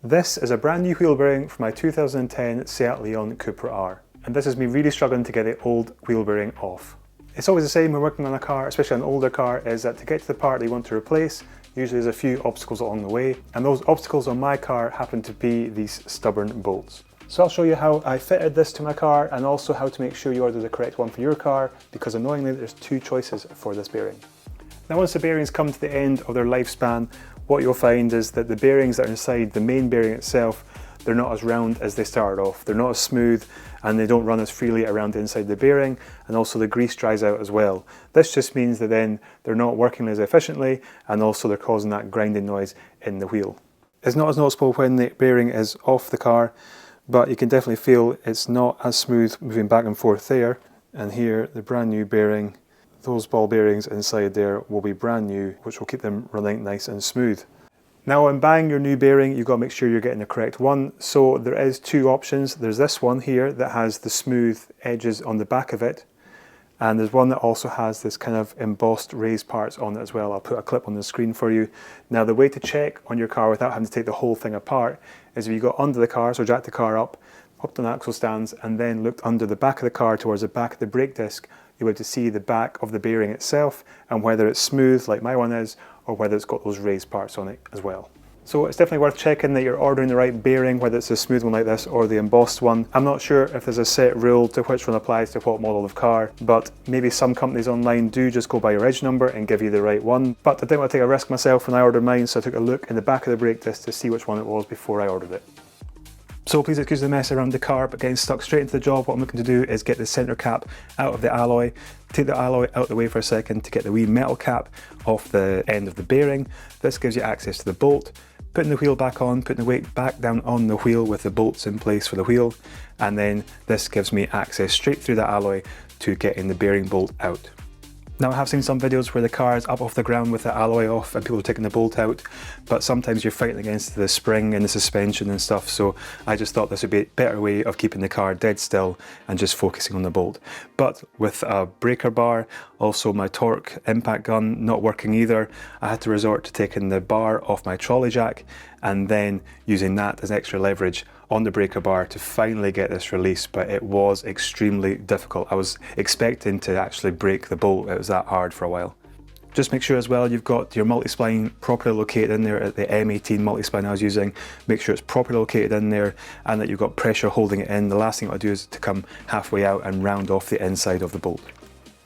This is a brand new wheel bearing for my 2010 Seat Leon Cupra R, and this is me really struggling to get the old wheel bearing off. It's always the same when working on a car, especially an older car, is that to get to the part that you want to replace, usually there's a few obstacles along the way, and those obstacles on my car happen to be these stubborn bolts. So I'll show you how I fitted this to my car and also how to make sure you order the correct one for your car, because annoyingly there's two choices for this bearing. Now once the bearings come to the end of their lifespan, what you'll find is that the bearings that are inside the main bearing itself, they're not as round as they started off. They're not as smooth and they don't run as freely around inside the bearing, and also the grease dries out as well. This just means that then they're not working as efficiently, and also they're causing that grinding noise in the wheel. It's not as noticeable when the bearing is off the car, but you can definitely feel it's not as smooth moving back and forth there. And here, the brand new bearing, those ball bearings inside there will be brand new, which will keep them running nice and smooth. Now when buying your new bearing, you've got to make sure you're getting the correct one. So there is two options. There's this one here that has the smooth edges on the back of it, and there's one that also has this kind of embossed raised parts on it as well. I'll put a clip on the screen for you. Now the way to check on your car without having to take the whole thing apart is if you go under the car, so jack the car up, hooked on axle stands, and then looked under the back of the car towards the back of the brake disc, you'll be able to see the back of the bearing itself and whether it's smooth like my one is, or whether it's got those raised parts on it as well. So it's definitely worth checking that you're ordering the right bearing, whether it's a smooth one like this or the embossed one. I'm not sure if there's a set rule to which one applies to what model of car, but maybe some companies online do just go by your reg number and give you the right one. But I didn't want to take a risk myself when I ordered mine, so I took a look in the back of the brake disc to see which one it was before I ordered it. So please excuse the mess around the car, but getting stuck straight into the job, what I'm looking to do is get the center cap out of the alloy, take the alloy out of the way for a second to get the wee metal cap off the end of the bearing. This gives you access to the bolt, putting the wheel back on, putting the weight back down on the wheel with the bolts in place for the wheel, and then this gives me access straight through the alloy to getting the bearing bolt out. Now I have seen some videos where the car is up off the ground with the alloy off and people are taking the bolt out, but sometimes you're fighting against the spring and the suspension and stuff, so I just thought this would be a better way of keeping the car dead still and just focusing on the bolt. But with a breaker bar, also my torque impact gun not working either, I had to resort to taking the bar off my trolley jack and then using that as extra leverage on the breaker bar to finally get this release, but it was extremely difficult. I was expecting to actually break the bolt, it was that hard for a while. Just make sure as well you've got your multi-spline properly located in there at the M18 multi-spline I was using. Make sure it's properly located in there and that you've got pressure holding it in. The last thing I want to do is to come halfway out and round off the inside of the bolt.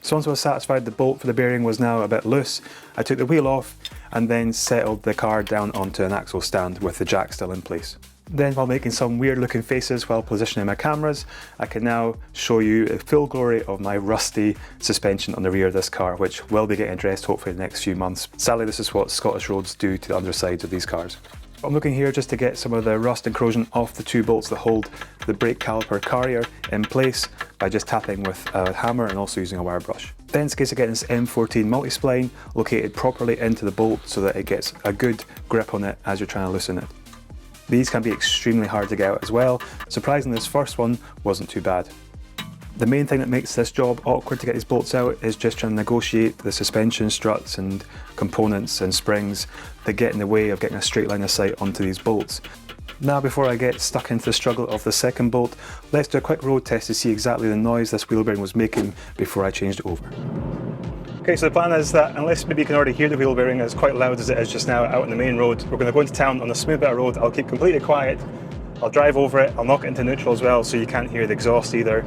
So once I was satisfied the bolt for the bearing was now a bit loose, I took the wheel off and then settled the car down onto an axle stand with the jack still in place. Then while making some weird looking faces while positioning my cameras, I can now show you the full glory of my rusty suspension on the rear of this car, which will be getting addressed hopefully in the next few months. Sadly, this is what Scottish roads do to the undersides of these cars. I'm looking here just to get some of the rust and corrosion off the two bolts that hold the brake caliper carrier in place by just tapping with a hammer and also using a wire brush. Then it's a case of getting this M14 multi-spline located properly into the bolt so that it gets a good grip on it as you're trying to loosen it. These can be extremely hard to get out as well. Surprisingly, this first one wasn't too bad. The main thing that makes this job awkward to get these bolts out is just trying to negotiate the suspension struts and components and springs that get in the way of getting a straight line of sight onto these bolts. Now before I get stuck into the struggle of the second bolt, let's do a quick road test to see exactly the noise this wheel bearing was making before I changed it over. Okay, so the plan is that unless maybe you can already hear the wheel bearing as quite loud as it is just now out on the main road, we're going to go into town on a smooth bit of road. I'll keep completely quiet, I'll drive over it, I'll knock it into neutral as well so you can't hear the exhaust either.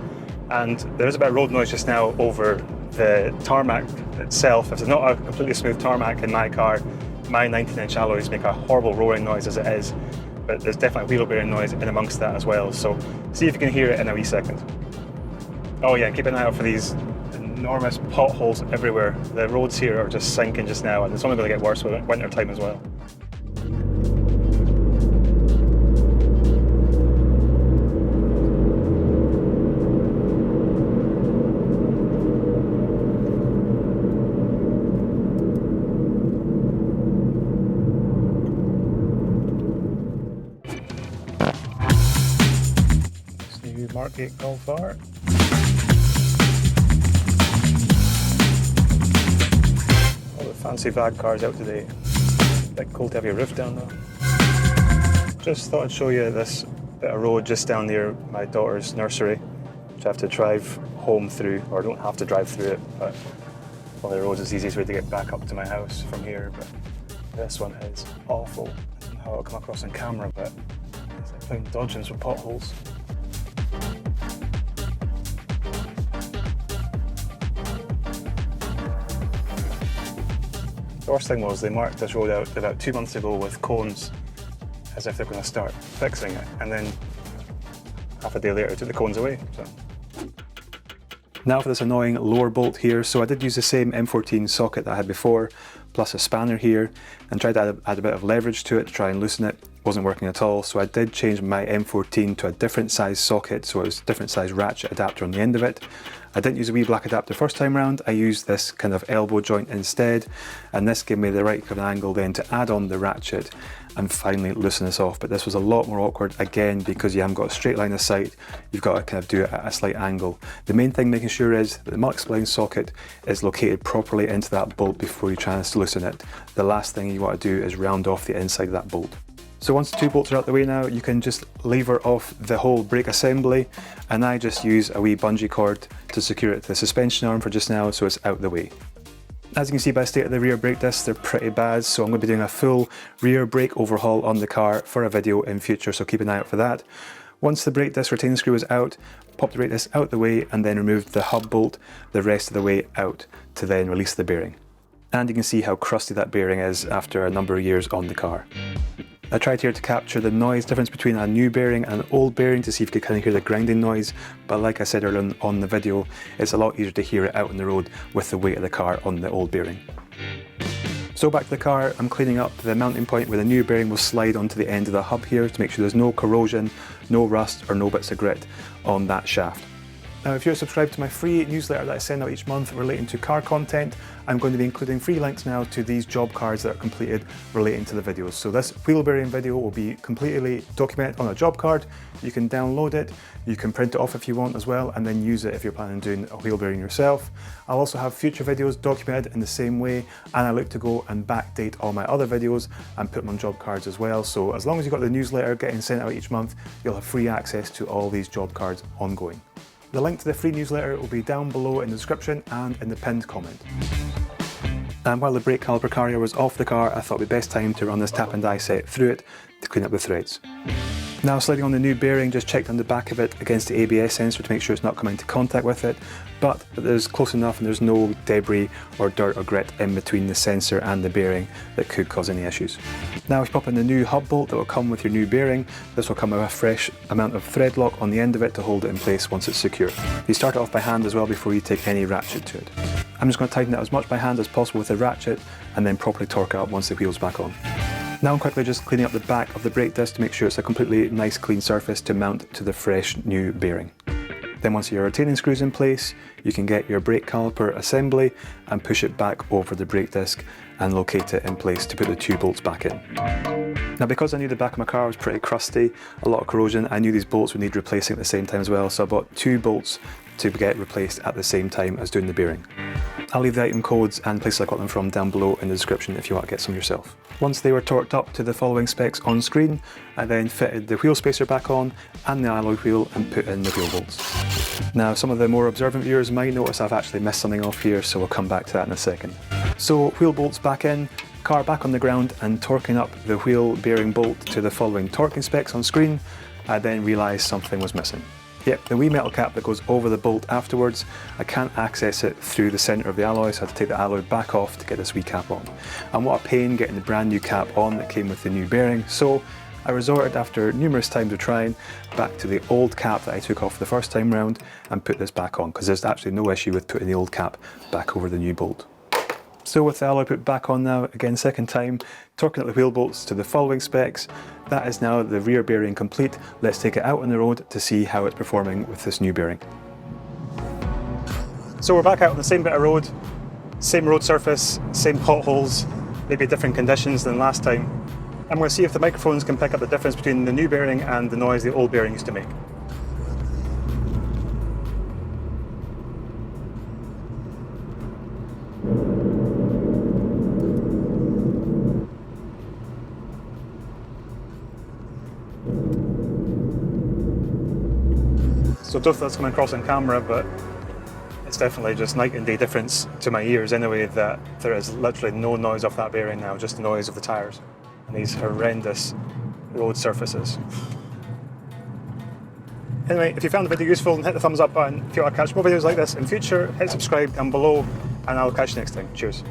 And there is a bit of road noise just now over the tarmac itself. If it's not a completely smooth tarmac in my car, my 19-inch alloys make a horrible roaring noise as it is, but there's definitely wheel bearing noise in amongst that as well. So see if you can hear it in a wee second. Oh yeah, keep an eye out for these enormous potholes everywhere. The roads here are just sinking just now, and it's only going to get worse with winter time as well. This new Mark 8 Golf R. Fancy VAG cars out today. Bit cool to have your roof down though. Just thought I'd show you this bit of road just down near my daughter's nursery, which I have to drive home through, or I don't have to drive through it, but one of the roads is the easiest way to get back up to my house from here. But this one is awful. I don't know how it'll come across on camera, but it's like playing dodgings with potholes. The worst thing was they marked this road out about 2 months ago with cones as if they're going to start fixing it, and then half a day later took the cones away. So. Now for this annoying lower bolt here. So I did use the same M14 socket that I had before, plus a spanner here, and tried to add a bit of leverage to it to try and loosen it. Wasn't working at all, so I did change my M14 to a different size socket, so it was a different size ratchet adapter on the end of it. I didn't use a wee black adapter first time round, I used this kind of elbow joint instead, and this gave me the right kind of angle then to add on the ratchet and finally loosen this off. But this was a lot more awkward, again, because you haven't got a straight line of sight, you've got to kind of do it at a slight angle. The main thing making sure is that the multi-spline socket is located properly into that bolt before you try to loosen it. The last thing you want to do is round off the inside of that bolt. So once the two bolts are out the way now, you can just lever off the whole brake assembly, and I just use a wee bungee cord to secure it to the suspension arm for just now, so it's out the way. As you can see by the state of the rear brake discs, they're pretty bad, so I'm going to be doing a full rear brake overhaul on the car for a video in future, so keep an eye out for that. Once the brake disc retaining screw is out, pop the brake disc out the way and then remove the hub bolt the rest of the way out to then release the bearing. And you can see how crusty that bearing is after a number of years on the car. I tried here to capture the noise difference between a new bearing and an old bearing to see if you could kind of hear the grinding noise, but like I said earlier on the video, it's a lot easier to hear it out on the road with the weight of the car on the old bearing. So back to the car, I'm cleaning up the mounting point where the new bearing will slide onto the end of the hub here to make sure there's no corrosion, no rust or no bits of grit on that shaft. Now if you're subscribed to my free newsletter that I send out each month relating to car content, I'm going to be including free links now to these job cards that are completed relating to the videos. So this wheel bearing video will be completely documented on a job card. You can download it, you can print it off if you want as well, and then use it if you're planning on doing a wheel bearing yourself. I'll also have future videos documented in the same way, and I look to go and backdate all my other videos and put them on job cards as well. So as long as you've got the newsletter getting sent out each month, you'll have free access to all these job cards ongoing. The link to the free newsletter will be down below in the description and in the pinned comment. And while the brake caliper carrier was off the car, I thought it would be best time to run this tap and die set through it to clean up the threads. Now sliding on the new bearing, just checked on the back of it against the ABS sensor to make sure it's not coming into contact with it, but there's close enough and there's no debris or dirt or grit in between the sensor and the bearing that could cause any issues. Now if you pop in the new hub bolt that will come with your new bearing, this will come with a fresh amount of thread lock on the end of it to hold it in place once it's secure. You start it off by hand as well before you take any ratchet to it. I'm just going to tighten it as much by hand as possible with the ratchet and then properly torque it up once the wheel's back on. Now I'm quickly just cleaning up the back of the brake disc to make sure it's a completely nice clean surface to mount to the fresh new bearing. Then once your retaining screw's in place, you can get your brake caliper assembly and push it back over the brake disc and locate it in place to put the two bolts back in. Now because I knew the back of my car was pretty crusty, a lot of corrosion, I knew these bolts would need replacing at the same time as well, so I bought two bolts to get replaced at the same time as doing the bearing. I'll leave the item codes and places I got them from down below in the description if you want to get some yourself. Once they were torqued up to the following specs on screen, I then fitted the wheel spacer back on and the alloy wheel and put in the wheel bolts. Now some of the more observant viewers might notice I've actually missed something off here, so we'll come back to that in a second. So wheel bolts back in, car back on the ground and torquing up the wheel bearing bolt to the following torquing specs on screen, I then realised something was missing. Yep, the wee metal cap that goes over the bolt afterwards, I can't access it through the centre of the alloy, so I had to take the alloy back off to get this wee cap on. And what a pain getting the brand new cap on that came with the new bearing, so I resorted after numerous times of trying back to the old cap that I took off the first time round and put this back on, because there's actually no issue with putting the old cap back over the new bolt. So with the alloy put back on now, again second time, torquing up the wheel bolts to the following specs, that is now the rear bearing complete. Let's take it out on the road to see how it's performing with this new bearing. So we're back out on the same bit of road, same road surface, same potholes, maybe different conditions than last time. I'm going to see if the microphones can pick up the difference between the new bearing and the noise the old bearing used to make. So I don't know if that's coming across on camera, but it's definitely just night and day difference to my ears anyway, that there is literally no noise off that bearing now, just the noise of the tyres and these horrendous road surfaces. Anyway, if you found the video useful, hit the thumbs up button. If you want to catch more videos like this in future, hit subscribe down below, and I'll catch you next time. Cheers.